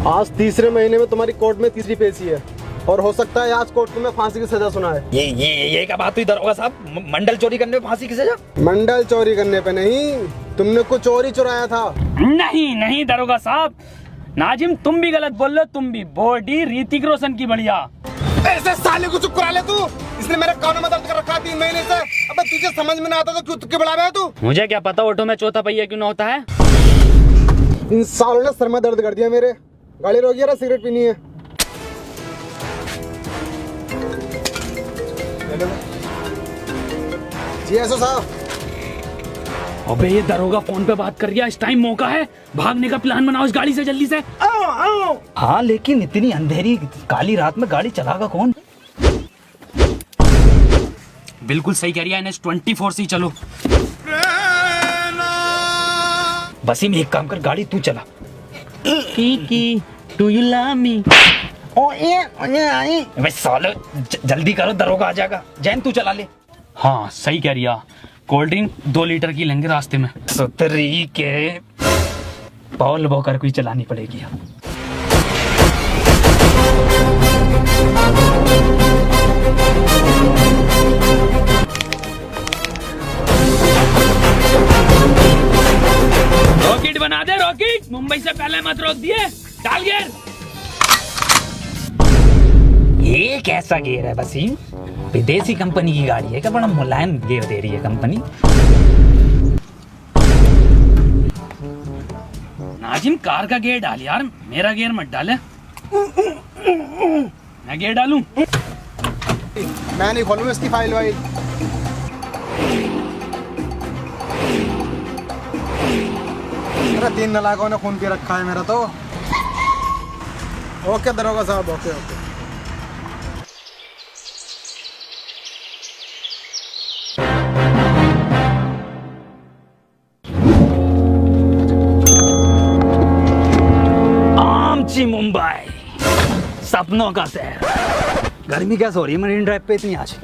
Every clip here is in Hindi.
आज तीसरे महीने में तुम्हारी कोर्ट में तीसरी पेशी है और हो सकता है आज कोर्ट तुम्हें फांसी की सजा सुनाए। ये क्या बात हुई दरोगा साहब? मंडल चोरी करने पे फांसी की सजा? मंडल चोरी करने पे नहीं, तुमने कुछ और ही चुराया था। नहीं नहीं दरोगा साहब, नाजिम तुम भी गलत बोल रहे हो। तुम भी बॉडी ऋतिक रोशन की बढ़िया। ऐसे साले को चुप करा ले तू। इसने मेरे कानों में दर्द कर रखा 3 महीने से। अबे तुझे समझ में ना आता तो क्यों तुक्के बढ़ा रहा है तू? मुझे क्या पता ऑटो में चौथा पहिया क्यों ना होता है। इन सालों ने सर में दर्द कर दिया मेरे। गाड़ी रोकी है, सिगरेट पीनी है। जी एसओ साहब। अबे ये दरोगा फोन पे बात कर रहा है। इस टाइम मौका है, भागने का प्लान बनाओ इस गाड़ी से जल्दी से। हाँ लेकिन इतनी अंधेरी काली रात में गाड़ी चलागा कौन? बिल्कुल सही कह रही है NH 24 से ही चलो। वसीम एक काम कर, गाड़ी तू चला। Kiki, do you love me? वे साले जल्दी करो, दरोगा आ जाएगा। जैन तू चला ले। हाँ सही कह रही है। कोल्ड ड्रिंक 2 लीटर की लेंगे रास्ते में। सुतरी के पॉल वॉकर को ही चलानी पड़ेगी। रॉकेट बना दे रॉकेट। मुंबई से पहले मत रोक दिए। डाल गियर। ये कैसा गियर है वसीम? विदेशी कंपनी की गाड़ी है क्या? बड़ा मुलायम गियर दे रही है कंपनी। नाजिम कार का गियर डाल यार, मेरा गियर मत डाले। मैं गियर डालूं? मैं नहीं खोलूंगा इसकी फाइल वाइल। मेरा 3 नालायकों ने खून पी रखा है मेरा तो। ओके दरोगा साहब, ओके ओके। आमची मुंबई, सपनों का शहर। गर्मी कैसे हो रही है मरीन ड्राइव पे इतनी आज?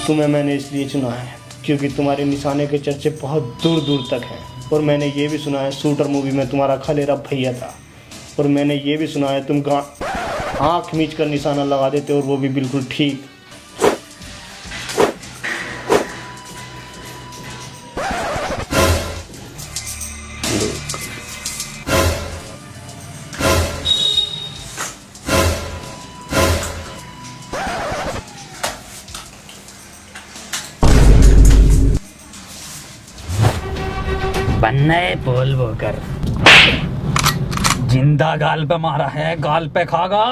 तुम्हें मैंने इसलिए चुना है क्योंकि तुम्हारे निशाने के चर्चे बहुत दूर दूर तक हैं। और मैंने ये भी सुना है शूटर मूवी में तुम्हारा खलेरा भैया था। और मैंने ये भी सुना है तुम आँख मीच कर निशाना लगा देते और वो भी बिल्कुल ठीक। बनने पोल वॉकर जिंदा गाल पे मारा है, गाल पे खागा।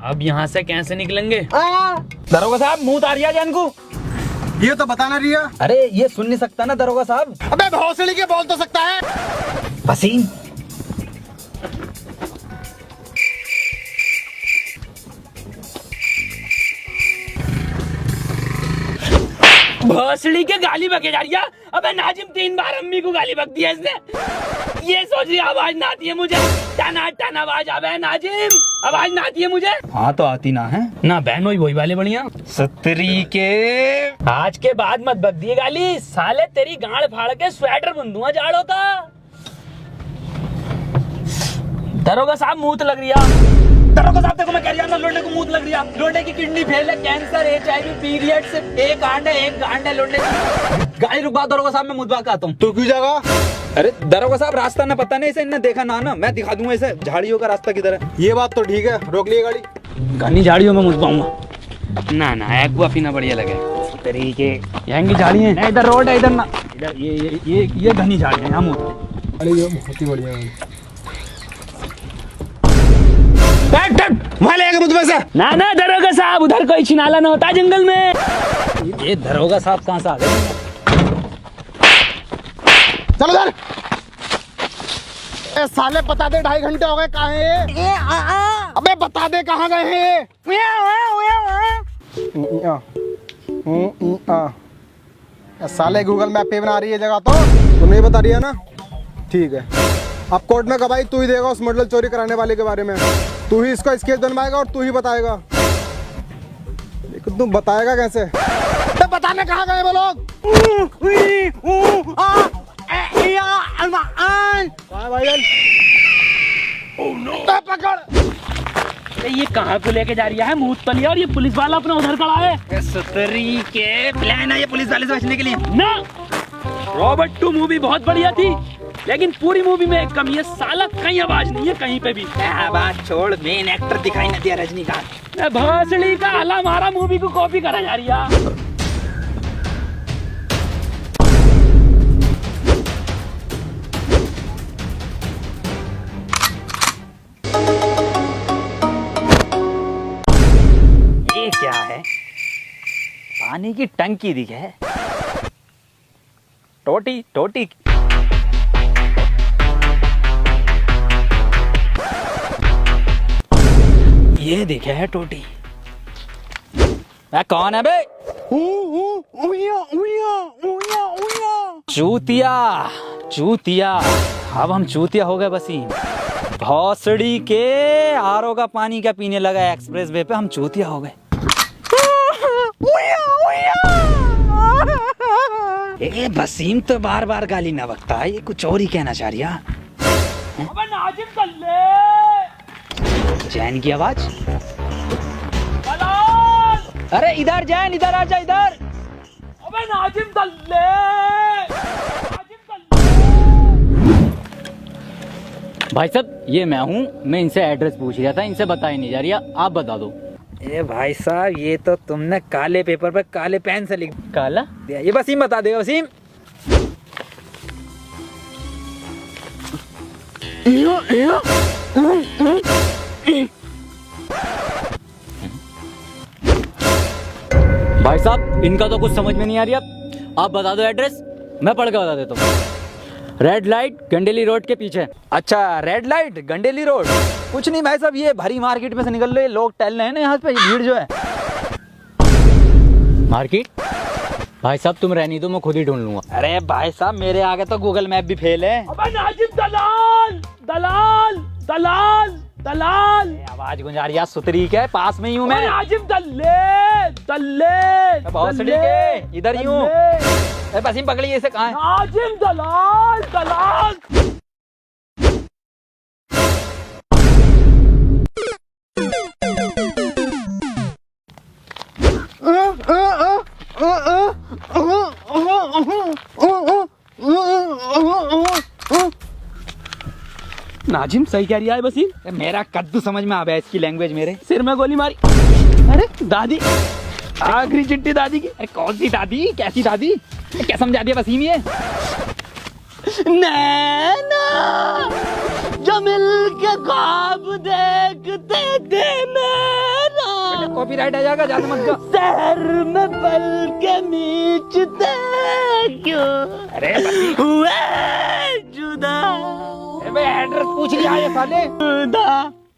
अब यहाँ से कैसे निकलेंगे? दरोगा साहब मुंह उतारिया जान को। ये तो बताना रिया। अरे ये सुन नहीं सकता ना दरोगा साहब। अबे भौसड़ी के बोल तो सकता है। वसीम भोसड़ी के गाली बके जा रही है। अबे नाजिम 3 बार अम्मी को गाली बक दिया इसने। ये सोच रही आवाज ना आती है मुझे। टना टना आवाज आवे नाजिम, आवाज ना आती है मुझे। हाँ तो आती ना है ना बहन वही वाले बढ़िया। सतरी के आज के बाद मत बक दिए गाली। साले तेरी गांड फाड़ के स्वेटर बुंदूंगा जाड़ो का। दरोगा साहब मुंह लग रही है। दरोगा साहब देखो मैं कह रहा हूँ लोंडे को मुंह लग रही है। लोंडे की किडनी फेल है, कैंसर, HIV, पीरियड से एक आंड है लोंडे की। गाड़ी रुकवा दरोगा साहब, मैं मुद्दा आता हूँ। तू क्यों जागा? अरे दरोगा साहब रास्ता ना पता नहीं, इसे इन्हें देखा ना मैं दिखा दूंगा इसे झाड़ियों का रास्ता किधर है। ये बात तो ठीक है, रोक लिए गाड़ी। घनी झाड़ियों में मुझ पाऊंगा ना ना। एक्वा पीना बढ़िया लगे तरीके। यहाँ की झाड़ी है, इधर रोड है, इधर ना इधर ये घनी झाड़ी है। हम बहुत ही बढ़िया। वहाँ ले निकल मुझ में से। ना ना दरोगा साहब, उधर कोई छिनाला ना होता जंगल में। ये दरोगा साहब कहाँ से आ गए? चलो उधर। ए साले बता दे 2.5 घंटे हो गए, कहाँ है ये? अबे बता दे कहाँ गए हैं ये? साले गूगल मैप पे बना रही है जगह, तो नहीं बता रही है ना? ठीक है, अब कोर्ट में गवाही तू ही देगा उस मॉडल चोरी कराने वाले के बारे में। तू ही इसका स्केच बनवाएगा और तू ही बताएगा। लेकिन तू बताएगा कैसे? तो बताने कहाँ गए वो लोग? भाईजान पकड़। ये कहाँ को लेके जा रही है मूत पली, और ये पुलिस वाला अपना उधर खड़ा है। सुतरी के प्लान है ये पुलिस वाले से बचने के लिए ना। रॉबर्ट 2 मूवी बहुत बढ़िया थी, लेकिन पूरी मूवी में एक कमी है, साला कहीं आवाज नहीं है कहीं पे भी। बात छोड़, मेन एक्टर दिखाई न दिया रजनीकांत। भोसड़ी का हला मारा मूवी को कॉपी करा जा रही है। ये क्या है? पानी की टंकी दिखे। टोटी टोटी ये दिखे है टोटी। कौन है बे? चूतिया चूतिया। अब हम चूतिया हो गए वसीम। भौसड़ी के आरओ का पानी क्या पीने लगा एक्सप्रेस वे पे, हम चूतिया हो गए। ये वसीम तो बार बार गाली ना बकता है, ये कुछ और ही कहना चाह रही है। अबे नाजिम दल्ले। जैन की आवाज। दलाल। अरे इधर जैन, इधर आ जा इधर। अबे नाजिम दल्ले। नाजिम दल्ले। भाई साहब ये मैं हूँ, मैं इनसे एड्रेस पूछ रहा था, इनसे बताई नहीं जा रही, आप बता दो। ए भाई साहब, ये तो तुमने काले पेपर पर काले पेन से लिख काला दिया। ये वसीम बता देगा। वसीम भाई साहब इनका तो कुछ समझ में नहीं आ रही, अब आप बता दो एड्रेस, मैं पढ़ के बता देता हूँ। रेड लाइट गंडेली रोड के पीछे। अच्छा, रेड लाइट गंडेली रोड। कुछ नहीं भाई साहब, ये भरी मार्केट में से निकल रहे लोग टहल रहे हैं ना यहाँ पे, भीड़ जो है। मार्केट? भाई साहब तुम रहनी दो, मैं खुद ही ढूंढ लूंगा। अरे भाई साहब मेरे आगे तो गूगल मैप भी फेल है। अबे नाजिम दलाल दलाल दलाल दलाल। आवाज गुंजा रही है सुतरी के, पास में ही हूँ मैं। नाजिम दल्ले दल्ले भौसड़ी के इधर ही हूँ। वसीम पकड़िए इसे, कहाँ है? नाजिम दलाल दलाल। नाजिम सही कह रही है वसीम। मेरा कद्दू समझ में आ गया इसकी लैंग्वेज मेरे। सिर में गोली मारी। अरे दादी, आखिरी चिट्ठी दादी की। अरे कौन सी दादी, कैसी दादी? क्या समझा दिया वसीम ये? नैना जो मिलके ख्वाब देखते थे मेरा, कॉपीराइट आ जाएगा, ज्यादा मत गा। शहर में पल के नीचते क्यों अरे हुए जुदा। एड्रेस पूछ लिया ये साले।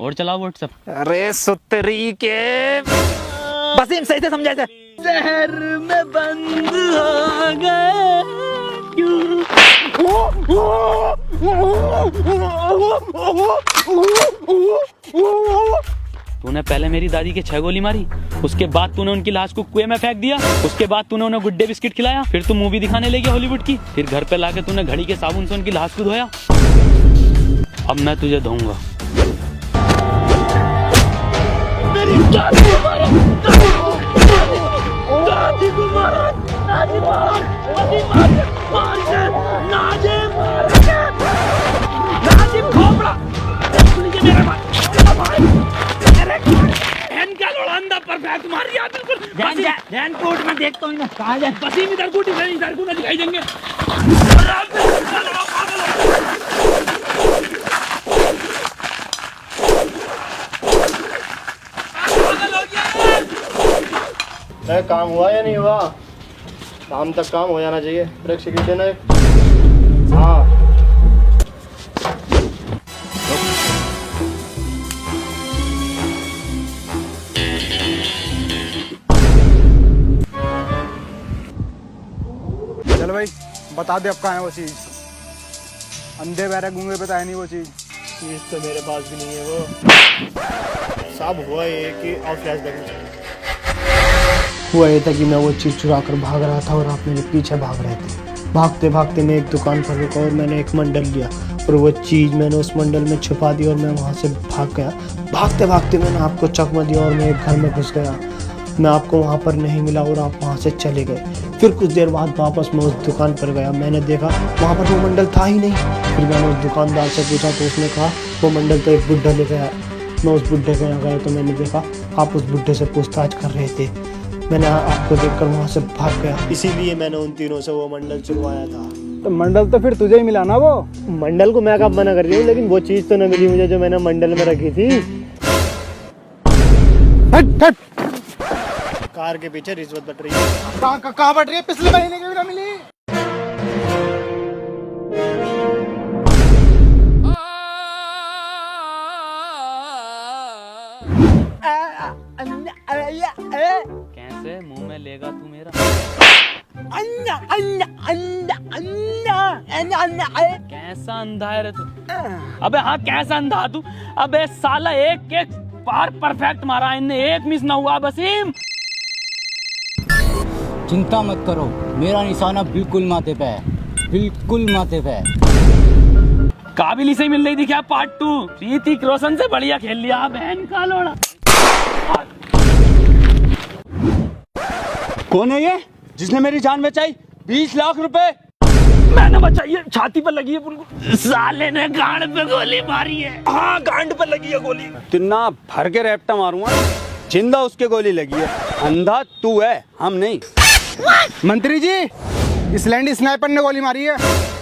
और चलाओ व्हाट्सएप। अरे सुतरी के वसीम सही से समझा था। शहर में बंद हो गए क्यों। तूने पहले मेरी दादी के 6 गोली मारी, उसके बाद तूने उनकी लाश को कुएं में फेंक दिया, उसके बाद तूने उन्हें गुड्डे बिस्किट खिलाया, फिर तू मूवी दिखाने ले गया हॉलीवुड की, फिर घर पे लाके तूने घड़ी के साबुन से उनकी लाश को धोया। अब मैं तुझे धोऊंगा। मेरी दादी को मारा, दादी को मारा, दादी मार, दादी मार, नाजिम खोपड़ा, मेरे का लोड़ांदा परफेक्ट मार दिया बिल्कुल। ध्यान कोर्ट में देखता हूँ ना, कहाँ जाए? वसीम इधर को ना दिखाई देंगे। काम हुआ या नहीं हुआ? शाम तक काम हो जाना चाहिए। ब्रेक सिगरेट देना एक। हाँ चल भाई बता दे अब कहाँ है वो चीज़। अंधे बहरे गूंगे पे तो है नहीं वो चीज़। चीज तो मेरे पास भी नहीं है वो। साहब हुआ ये कि और फ्लैशबैक में चलें। हुआ ये था कि मैं वो चीज़ चुरा कर भाग रहा था और आप मेरे पीछे भाग रहे थे। भागते भागते मैं एक दुकान पर रुका और मैंने एक मंडल लिया और वो चीज़ मैंने उस मंडल में छुपा दी और मैं वहाँ से भाग गया। भागते भागते मैंने आपको चकमा दिया और मैं एक घर में घुस गया। मैं आपको वहाँ पर नहीं मिला और आप वहाँ से चले गए। फिर कुछ देर बाद वापस मैं उस दुकान पर गया। मैंने देखा वहाँ पर वो मंडल था ही नहीं। फिर मैंने उस दुकानदार से पूछा तो उसने कहा वो मंडल तो एक बुड्ढा लेकर आया। मैं उस बुड्ढे के यहाँ गया तो मैंने देखा आप उस बुड्ढे से पूछताछ कर रहे थे। मैंने आपको देखकर वहाँ से भाग गया। इसीलिए मैंने उन तीनों से वो मंडल चुरवाया था। तो मंडल तो फिर तुझे ही मिला ना वो। मंडल को मैं कब मना कर रही हूँ, लेकिन वो चीज़ तो न मिली मुझे जो मैंने मंडल में रखी थी। हट हट। कार के पीछे रिश्वत बट रही है। कहाँ बट रही है? पिछले महीने की भी ना मिली। कैसे मुंह में लेगा तू मेरा? कैसा अंधा है रे तू? अबे हाँ कैसा अंधा तू? अबे साला एक एक बार परफेक्ट मारा इनने, एक मिस ना हुआ। वसीम चिंता मत करो, मेरा निशाना बिल्कुल माथे पे है, बिल्कुल माथे पे है। काबिल ही से मिल रही थी क्या पार्ट 2? ऋतिक रोशन से बढ़िया खेल लिया बहन का लोड़ा। कौन है ये जिसने मेरी जान बचाई? 20 लाख रुपए मैंने बचाई है, छाती पर लगी है उनको। साले ने गांड पे गोली मारी है। हाँ गांड पर लगी है गोली। तिन्ना भर के रैप्टा मारूंगा, जिंदा उसके गोली लगी है। अंधा तू है, हम नहीं। मंत्री जी इस लैंडी स्नाइपर ने गोली मारी है।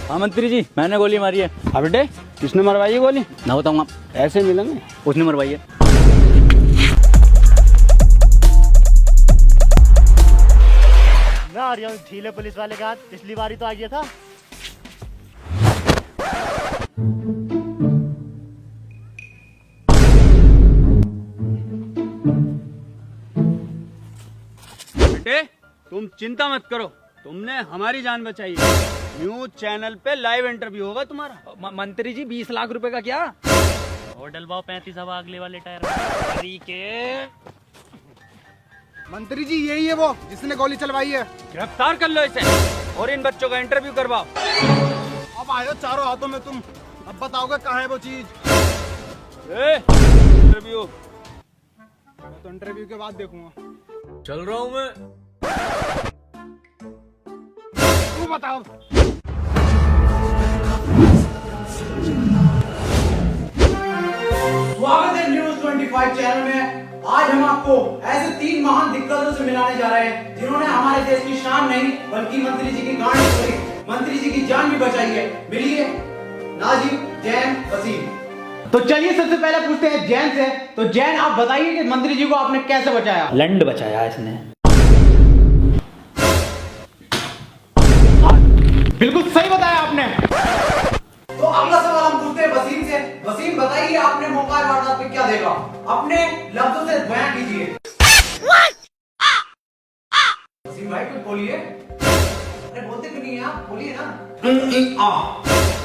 हाँ मंत्री जी मैंने गोली मारी है। अब बेटे किसने मरवाई है गोली? ना बताऊंगा, ऐसे मिलेंगे। उसने मरवाई है। मैं आ रहा हूँ ढीले पुलिस वाले का हाथ, पिछली बारी तो आ गया था। बेटे तुम चिंता मत करो, तुमने हमारी जान बचाई है। न्यूज चैनल पे लाइव इंटरव्यू होगा तुम्हारा। मंत्री जी 20 लाख रुपए का क्या? और डलवाओ 35 हवा अगले वाले टायर के। मंत्री जी यही है वो जिसने गोली चलवाई है। गिरफ्तार कर लो इसे और इन बच्चों का इंटरव्यू करवाओ। अब आए हो चारों हाथों में तुम, अब बताओगे कहाँ है वो चीज? इंटरव्यू मैं तो इंटरव्यू के बाद देखूंगा। चल रहा हूँ मैं। तू बताओ। स्वागत है न्यूज 25 चैनल में। आज हम आपको ऐसे 3 महान दिग्गजों से मिलाने जा रहे हैं जिन्होंने हमारे देश की शान नहीं बल्कि मंत्री जी की गांड तोड़ी, मंत्री जी की जान भी बचाई है। मिलिए नाजिम, जैन, वसीम। तो चलिए सबसे पहले पूछते हैं जैन से। तो जैन आप बताइए कि मंत्री जी को आपने कैसे बचाया? लंड बचाया इसने। बिल्कुल सही बताया आपने। तो अगला सवाल हम पूछते हैं वसीम से। वसीम बताइए आपने मौका वारदात पे क्या देखा? अपने लफ्जों से बयान कीजिए। वसीम भाई कुछ बोलिए। अरे बोलते क्यों नहीं आप? बोलिए ना।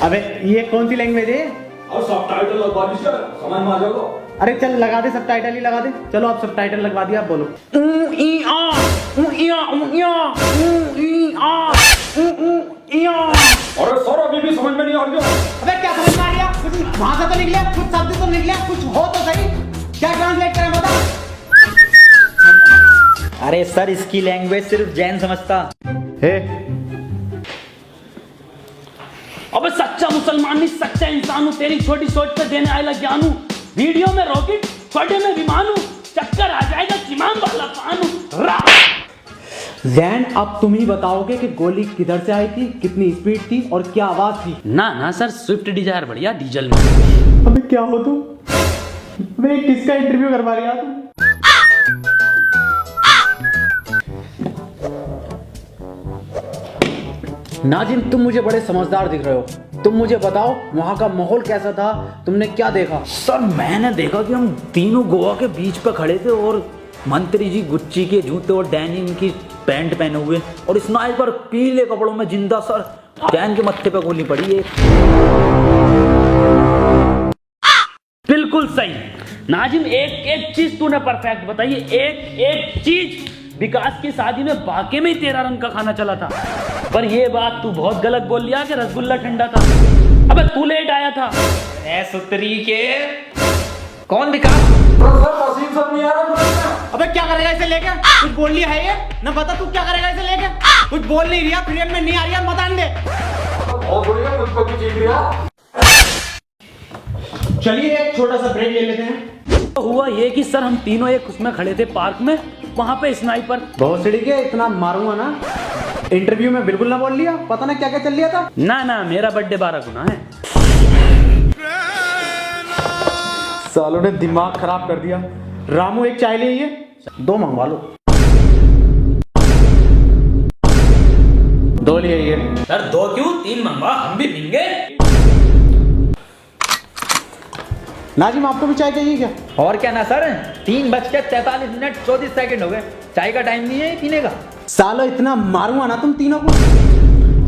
अबे ये कौन सी लैंग्वेज है? और सबटाइटल लगवा दीजिए, समझ में आ जाएगा। अरे चल लगा दे, सबटाइटल ही लगा दे। चलो आप सबटाइटल लगवा दिया, आप बोलो। अरे सर अभी भी समझ में नहीं आ रही। अबे क्या समझ में आ रहा? कुछ भाषा तो निकले, कुछ शब्द तो निकले, कुछ हो तो सही। क्या ट्रांसलेट करें बता? अरे सर इसकी लैंग्वेज सिर्फ जैन समझता हे अबे सच्चा मुसलमान नहीं, सच्चा इंसान हूँ। तेरी छोटी सोच पे देने आएगा ज्ञान हूँ। वीडियो में रॉकेट, छोटे में विमान हूँ। चक्कर आ जाएगा किमान वाला पान हूँ। जैन अब तुम ही बताओगे कि गोली किधर से आई थी, कितनी स्पीड थी और क्या आवाज थी? ना ना सर स्विफ्ट डिजायर बढ़िया डीजल में। अबे क्या हो तुम? मैं किसका इंटरव्यू करवा रही तुम? नाजिम, तुम मुझे बड़े समझदार दिख रहे हो। तुम मुझे बताओ वहाँ का माहौल कैसा था, तुमने क्या देखा? सर मैंने देखा कि हम तीनों गोवा के बीच पे खड़े थे और मंत्री जी गुच्ची के जूते और डेनिम की पैंट पहने हुए और स्नाइपर पीले कपड़ों में जिंदा। सर डैन के मत्थे पे गोली पड़ी है। बिल्कुल सही नाजिम, एक एक चीज तूने परफेक्ट बताई है, एक एक चीज। विकास की शादी में वाकई में ही तेरा रंग का खाना चला था, पर ये बात तू बहुत गलत बोल लिया कि रसगुल्ला ठंडा था। अबे तू लेट आया था। सुतरी के कौन विकास? अबे क्या करेगा इसे लेके? कुछ बोल लिया है ये ना? बता तू क्या करेगा इसे लेके? कुछ बोल नहीं रहा, फ्रेम में नहीं आ रही है, मत आने दे। चलिए एक छोटा सा ब्रेक ले लेते हैं। तो हुआ ये कि सर हम तीनों एक उसमें खड़े थे पार्क में, वहां पे स्नाइपर। बहुत सिड़ी के इतना मारूंगा ना, इंटरव्यू में बिल्कुल ना बोल लिया, पता ना क्या क्या चल लिया था। ना ना, मेरा बर्थडे 12 गुना है। सालों ने दिमाग खराब कर दिया। रामू एक चाय ले आइए, 2 मंगवा लो। 2 ले आइए। सर 2 क्यों, 3 मंगवा, हम भी पीएंगे। नाजिम आपको भी चाय चाहिए क्या? और क्या ना सर, 3:43 हो गए। चाय का टाइम नहीं है पीने का। सालो इतना मारूंगा ना तुम तीनों को।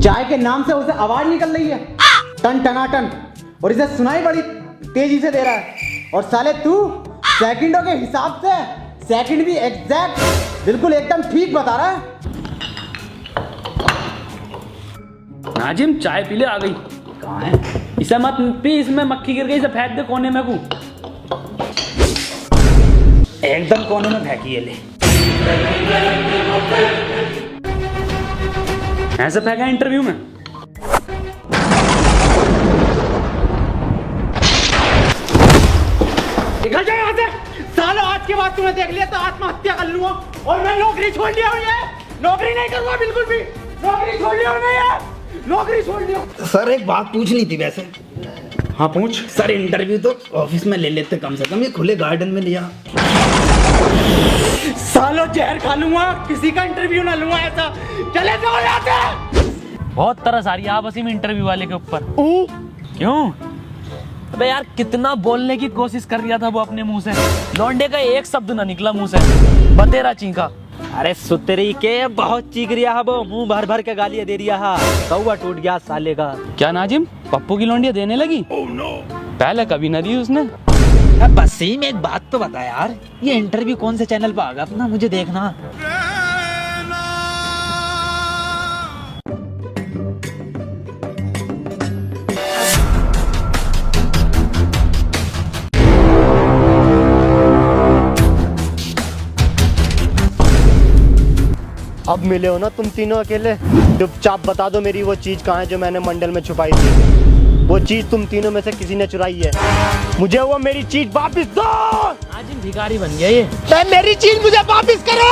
चाय के नाम से उसे आवाज निकल रही है, टन टनाटन, और इसे सुनाई बड़ी तेजी से दे रहा है। और साले तू सेकंडों के हिसाब से सेकंड भी एग्जैक्ट बिल्कुल एकदम ठीक बता रहा है। नाजिम चाय पी ले, आ गई। कहाँ है? इसे मत पी, इसमें मक्खी गिर गई, इसे फेंक दे कोने में। को एकदम कोने में फेंकी है। ले ऐसे फेंका इंटरव्यू में। निकल जाए यहाँ से। सालों आज के बाद तूने देख लिया तो आत्महत्या कर लूंगा, और मैं नौकरी छोड़ लिया हूँ। ये नौकरी नहीं करूंगा बिल्कुल भी। नौकरी छोड़ लिया हूँ मैं, ये नौकरी छोड़ लिया। सर एक बात पूछनी थी वैसे। हाँ पूछ। सर इंटरव्यू तो ऑफिस में ले लेते कम से कम, ये खुले गार्डन में लिया। सालों जहर खा लूंगा, किसी का इंटरव्यू ना लूंगा ऐसा। चले जाओ यहाँ से। बहुत तरस आ रही है आपस में इंटरव्यू वाले के ऊपर। क्यों? अबे यार कितना बोलने की कोशिश कर रहा था वो अपने मुंह से, लौंडे का एक शब्द ना निकला मुंह से, बतेरा चीखा। अरे सुतरी के बहुत चीख रिया है वो, मुंह भर भर के गालियां दे रिया है। कौवा टूट गया साले का। क्या नाजिम, पप्पू की लौंडिया देने लगी? पहले कभी न दी उसने। बस ही में एक बात तो बता यार, ये इंटरव्यू कौन से चैनल पर आगा अपना, मुझे देखना। अब मिले हो ना तुम तीनों अकेले? चुपचाप बता दो मेरी वो चीज कहाँ है जो मैंने मंडल में छुपाई थी। वो चीज तुम तीनों में से किसी ने चुराई है। मुझे वो मेरी चीज वापस दो। आज भिखारी बन गया ये। मेरी चीज मुझे वापस करो।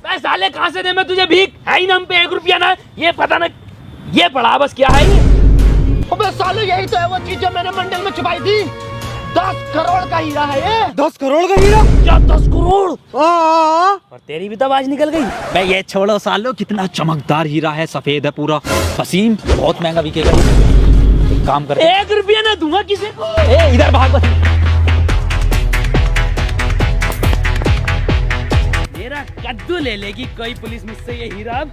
मैं साले कहाँ से दे मैं तुझे भीख? है ही ना हम पे 1 रुपया ना, ये पता ना ये पड़ा बस क्या है ये। अबे साले यही तो है वो चीज जो मैंने मंडल में छुपाई थी। 10 करोड़ का हीरा है ये। 10 करोड़ का हीरा? क्या 10 करोड़? और तेरी भी तो आवाज निकल गई। मैं ये छोड़ो सालो, कितना चमकदार हीरा है, सफेद है पूरा, वसीम, बहुत महंगा बिकेगा ये। एक काम कर, 1 रुपया ना दूंगा किसी को। इधर भाग। मेरा कद्दू ले लेगी कोई पुलिस मुझसे ये हीरा अब।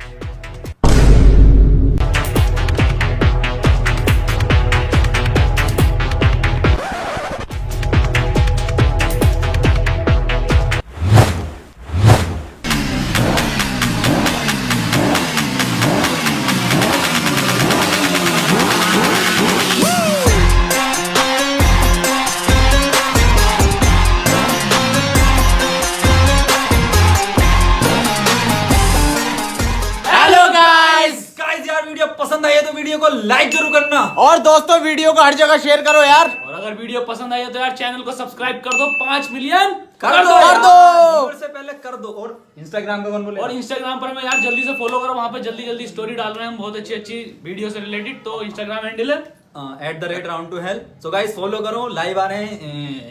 पसंद आई है तो वीडियो को लाइक जरूर करना, और दोस्तों वीडियो को हर जगह शेयर करो यार। और अगर वीडियो पसंद आई है तो यार चैनल को सब्सक्राइब कर दो। 5 मिलियन कर दो यार। से पहले कर दो। और इंस्टाग्राम पे कौन बोले? और इंस्टाग्राम पर हमें यार जल्दी से फॉलो करो, वहां पे जल्दी जल्दी स्टोरी डाल रहे हैं हम, बहुत अच्छी अच्छी वीडियो से रिलेटेड। तो इंस्टाग्राम हैंडल है @round2hell। सो गाइस फॉलो करो, लाइव आ रहे हैं